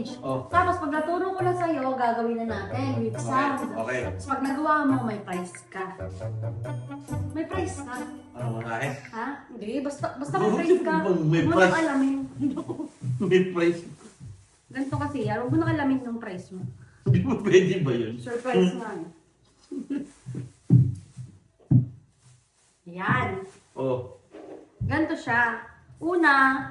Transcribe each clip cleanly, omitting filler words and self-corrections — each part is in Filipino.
stage. Oh. Tapos pag naturo ko na sa'yo, gagawin na natin with sound. Okay. Tapos pag nagawa mo, may prize ka. May prize ka. Ano manahe? Ha? Hindi, basta may prize ka. May Huwag mo prize. nang alamin. May price. Ganito kasi yan, huwag mo nang alamin ng prize mo. Hindi mo pwede ba yun? Surprise nga eh. Yan. Oh. Ganito siya. Una,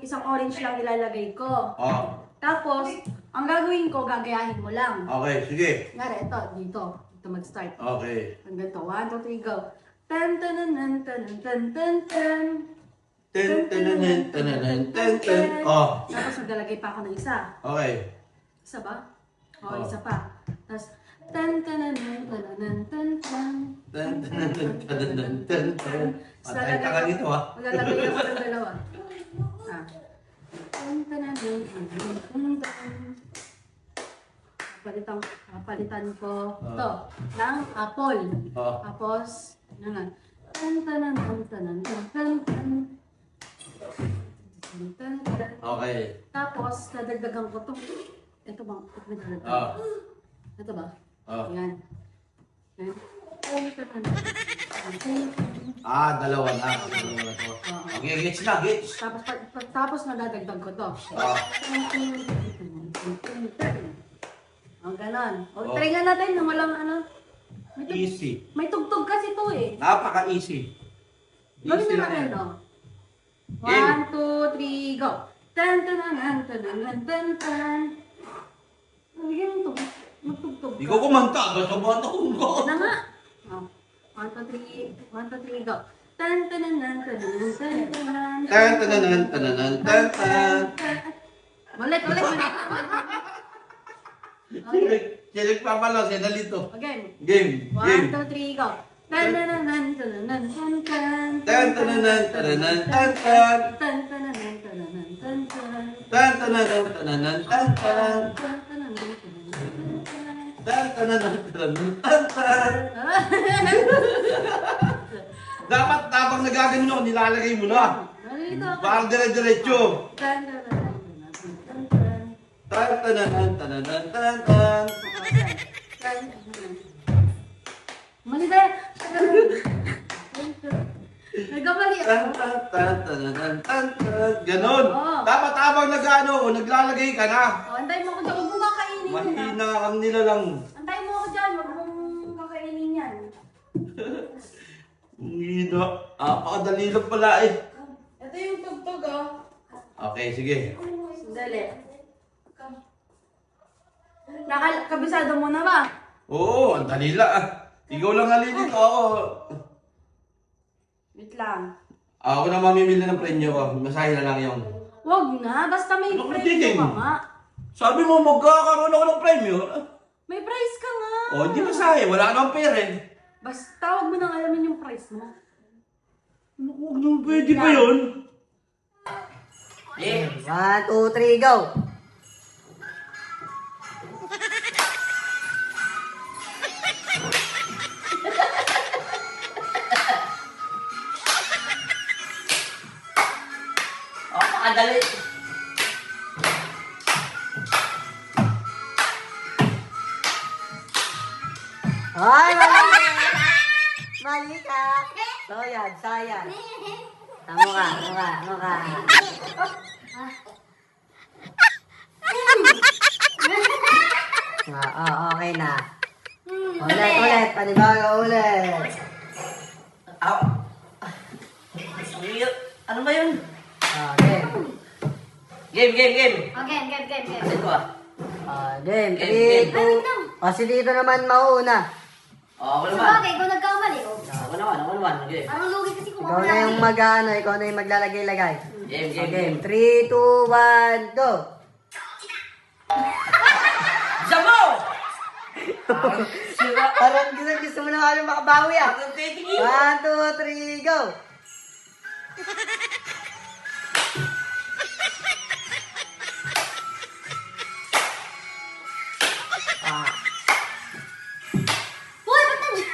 isang orange lang ilalagay ko. Oh. Tapos, ang gagawin ko, gagayahin mo lang. Okay, sige. Ngari, ito, dito. Dito mag-start. Okay. Ang ganito. 1, 2, 3, go. Tan tan tan tan tan tan tan. Ten, tananan, tananan, ten, ten. Oh. Tapos maglalagay pa ako ng isa. Okay. Isa ba? Oo, Oh. isa pa. Tapos, tan tananan tananan tan tan. Ten, tananan, tananan, ten, ten. Tapos Patay ka ka dito, ha? Maglalagay ako ng dalawa. Ah. Tan tananan tananan tan tan. Palitan ko ito ng apple. Oh. Tapos, ano nga. Tan tanan tan tanan tan tan tan. Tan tan. Okay. Tapos, dadagdagan ko ito. Ito ba? Ito ba dadagdagan? Oh. Ito ba? Oh. Yan. Yan. Tan tanan. Tan tan. Ah, dalawa na. Dalawa na to. Okay, gets na, gets. Tapos nadadagdag ko to. Oh. Ang ganon. O, Oh. try nga natin nang walang ano. Easy. May tugtog kasi to eh. Napaka-easy. Gawin Easy na lang natin, yan. no? Game. 1, 2, 3, go! Tan tan tan tan tan tan tan. Lagyan mo to. Magtugtog. Di ko kumanta. Basta kumanta ko. Na nga. Oh. 1, 2, 3. 1, 2, 3, go. Tan tan tan tan tan tan. Tan, tananan, tananan, tan, tan. Ulit. Okay. Silik pa pala, siya nalito. Again. Game. 1, 2, 3, go. Tan tan tan tan tan tan tan. Tan, tananan, tananan, tan, tan. Tan tan tan tan tan tan. Tan, tananan, tananan, tan, tan. Tan tan tan tan. Tan, tananan, tananan, tan, tan. Dapat habang nagaganyan ako, nilalagay mo na. Nalilito ako. Parang dire-diretso. Tan tan tan tan tan tan. Tan, tananan, tananan, tan, tan. Mali ba? Nagkamali ako. Tan, tan, tan, tananan, tan, tan. Ganon. Oo. Dapat habang nag-ano, naglalagay ka na. O, antayin mo ako dyan. Huwag mong kakainin yan. Mahina ang nila lang. Antayin mo ako dyan. Huwag mong kakainin yan. Mahina. Pakadali lang pala eh. Ito yung tugtog, oh. Okay, sige. Sandali. Kabisado mo na ba? Oo, ang dali lang ah. Ikaw lang halilito ako. Wait lang. Ako na mamimili ng premyo ko. Masahin na lang yung... Huwag na. Basta may Ano ka prize nagiging? ka nga. Sabi mo, magkakaroon ako ng premyo. May prize ka nga. O, hindi masahin. Wala namang pera eh. Basta huwag mo nang alamin yung prize mo. Huwag naman pwede ba yun? 1, 2, 3, go! Oh, pakadali. Ay, mali! Mali ka! Sayad, sayad. Tamo ka. Okay na. Ulit. Panibago ulit. Aw! Weird. Ano ba yun? Game. Game. Game. Ano ko ah? Game. Game. 3, 2. O, si Dito naman mauuna. Oh, ako naman. Sabagay, ikaw nagkamali. Oh. Ako naman. Okay. Parang lugi kasi kung Ikaw na yung mag-ano, ikaw na yung maglalagay-lagay. Game. 3, 2, 1, go! Jamo! Parang gusto mo na kami makabawi ah. Ang titingin. 1, 2, 3, go! Uy, ba't nandiyan?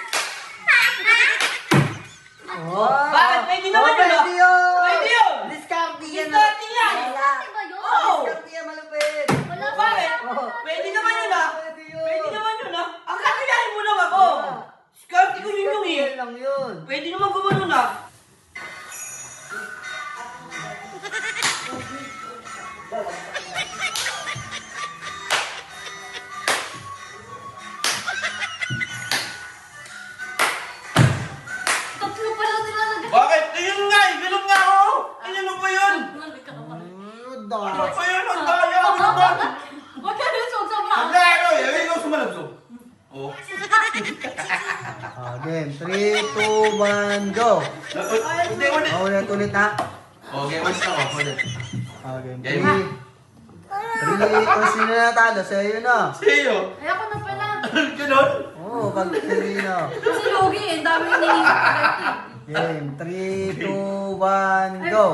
Oh, Bakit? Pwede naman yun, pwede ah. yun! Pwede yun! Discarte yan! Discarte yan! Wala. Ba yun? Oh! Discarte yan, malupit! Wala Pa! game. 3, 2, 1, go. Hindi, ulit. Ulit na. Okay, ulit ako. Ulit. Okay, Game. 3. Kung sino na natalo, sa'yo na. Sa'yo. Ay, ako na pala. Ganon? Oo, pag hindi na. Kasi Logi, ang dami yung iniisip ko dati. Game. 3, 2, 1, go.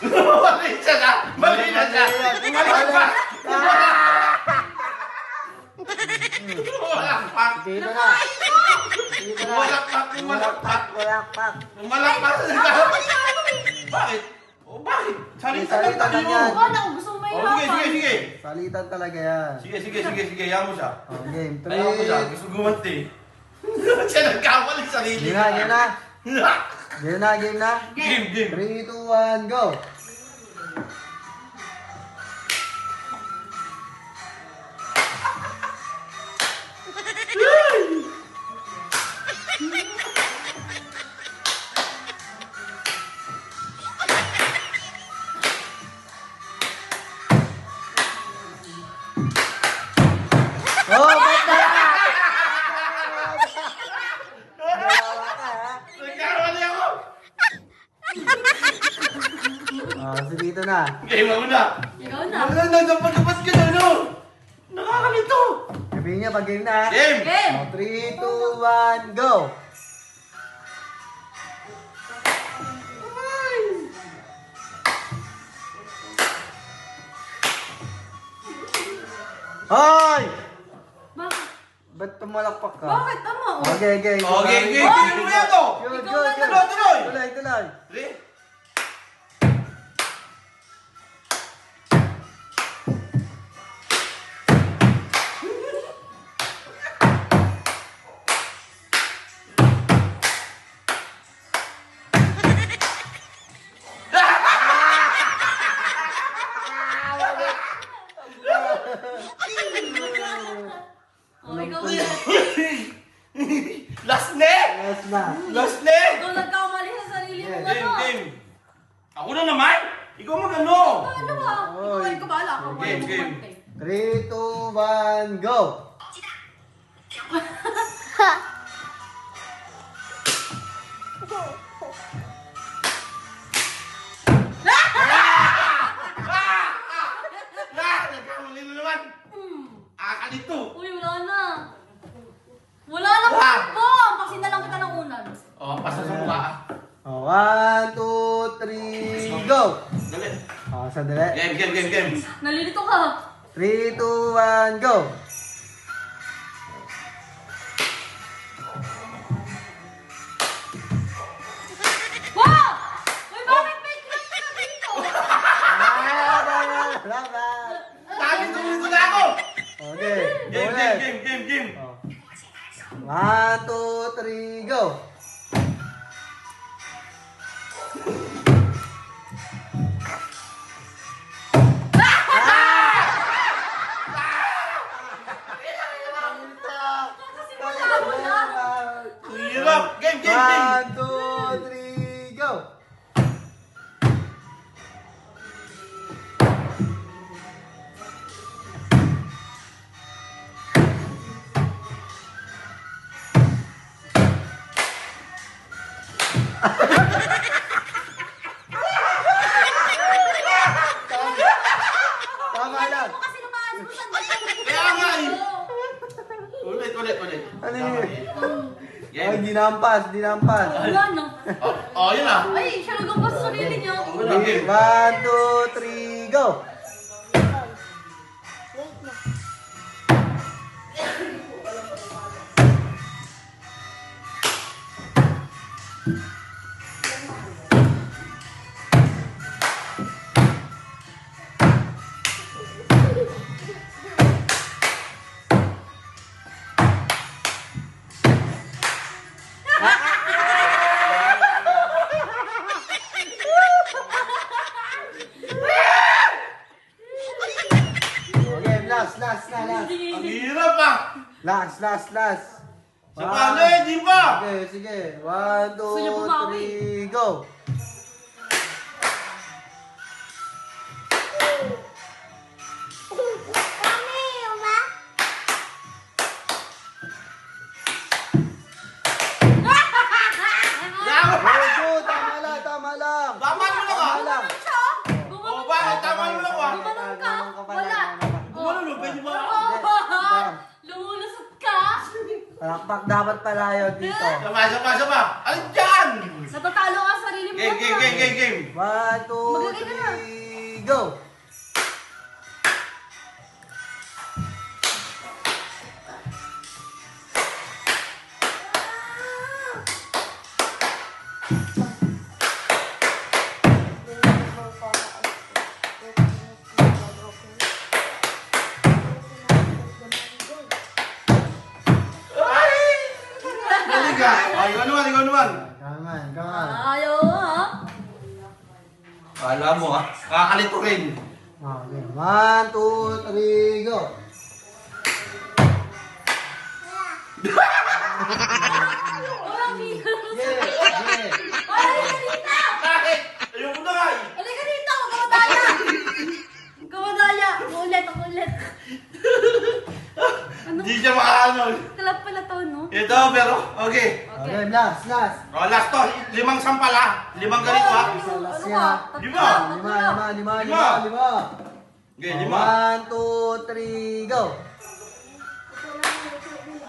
Mali siya na! Mali na siya! Mali pa! Malakpak! Dito na. Dito na. Malakpak! Malakpak! Walakpak. Malakpak! Bakit? Oh, bakit? Salita lang Salita lang tayo! yan. Wala ko, gusto mo Oh, sige, sige, mahirapan. sige! Salitan talaga yan. Sige, sige, sige, sige, yaman mo siya. Oh, game. Ayaw mo siya, 3. gusto gumanti. Siya nagkamali sa sarili. Game na, game na. Game na, game na. Game, game. 3, 2, 1, go. Oh, ba't na? Nagkamali ako! Si dito na. Game ako na. Ikaw na. Wala na, dapat ka na, no? Nakakalito. Sabihin niya pag game na. Game! Game. 3, 2, 1, go. Hoy! Bakit? Ba't tumalakpak ka? Bakit? Tama. Okay, okay. Okay, game. Tingnan mo yan, to. Good, Ikaw good, na good. Tuloy, tuloy. Tuloy, tuloy. Three. Oh, ikaw na. Last net! Last na. Last net! Ikaw nagkamali sa sarili mo. Game, Ano? game. Ako na naman? Ikaw mag-ano? Ano ba? Ikaw ay kabala ako. Game, game. 3, 2, 1, go. Nagkamali na naman. Akalito. Uy, wala na. Wala na po. Kasi na lang kita ng unan. Oh, pasa sa mukha. 1, 2, 3, go. Dali. Sandali. Game, game, game, game. Nalilito ka. 3, 2, 1, go. Wow! Uy, bakit may clock ka dito? Laban. Sabi, tumulito na ako! Okay. Game, ulit. game, game, game, game. 1, 2, 3, go. Hirap. Game, game, game. 1, 2, 3, go. Tama lang. Ano kasi lumaan mo sa Kaya nga eh. Ulit, ulit, ulit. Ano yun? Ay, Game. dinampas, dinampas. Wala na. Oh, yun ah. Ay, siya nagambas sa sarili niya. Wala, game. 1, 2, 3, go. Okay, last. Ang hirap ah. Last. Sa paano eh, di ba? Sige, sige. 1, Gusto niyo 2, bumawi? 3, go! Very good! Tama lang, tama lang! Tama mo lang ah. Tama lang! Oh, bakit? Tama mo lang ah. Gumanon ka? Gumanon ka pala, Wala. gumanon ka. Gumano, pwede ba? Lumulusot ka? Palakpak dapat pala yun dito. Sama. Ano dyan? Natatalo ka sa sarili mo. Game. 1, 2, Maglagay ka na. 3, go! Dali ka. Ay, ikaw naman. Kaman, kaman. Ayaw ha? Kala mo ah. Kakalito rin. Okay. 1, 2, 3, go! Walang hirap. Yeah, yeah. Halika dito! Bakit? Ayoko na nga eh. Halika dito! Kamadaya! Kamadaya! Ulit, ako ulit. Ano? Hindi siya makaano. Kalap pala to, no? Ito, pero, okay. Okay, last, last. Oh, last to. 5 sampal ah. 5 ganito ah. Last Ano yan. ka? Lima. Lima. Okay, 5. 1, 2, 3, go! Tangkay! Tangkay!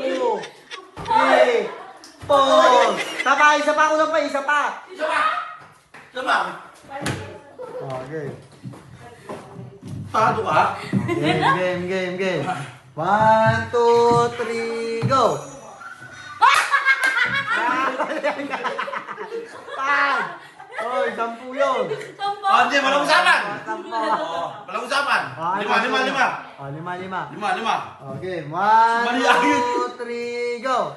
2, 3, 4. Isa pa, kulang pa, isa pa. Diba? Okay. Tado ka? Game. 1, 2, 3, go! 5! Oy, 10 yun. Oh, hindi. Walang usapan. 10. Oh, walang usapan. 5. Oh, 5. 5. Okay, 1, Mali ayun. 2, 3, go!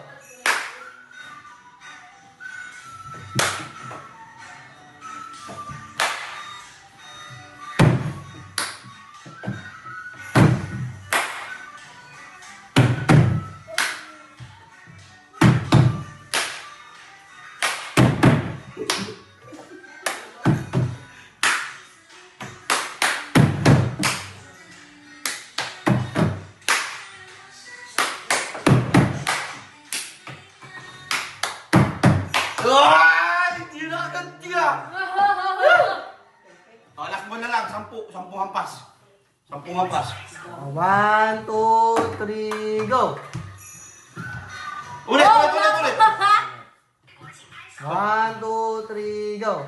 Ay! Hindi na kaganti ah. Oh, last mo na lang. 10 hampas. 10 hampas. 1, 2, 3, go! Ulit. 1, 2, 3, go!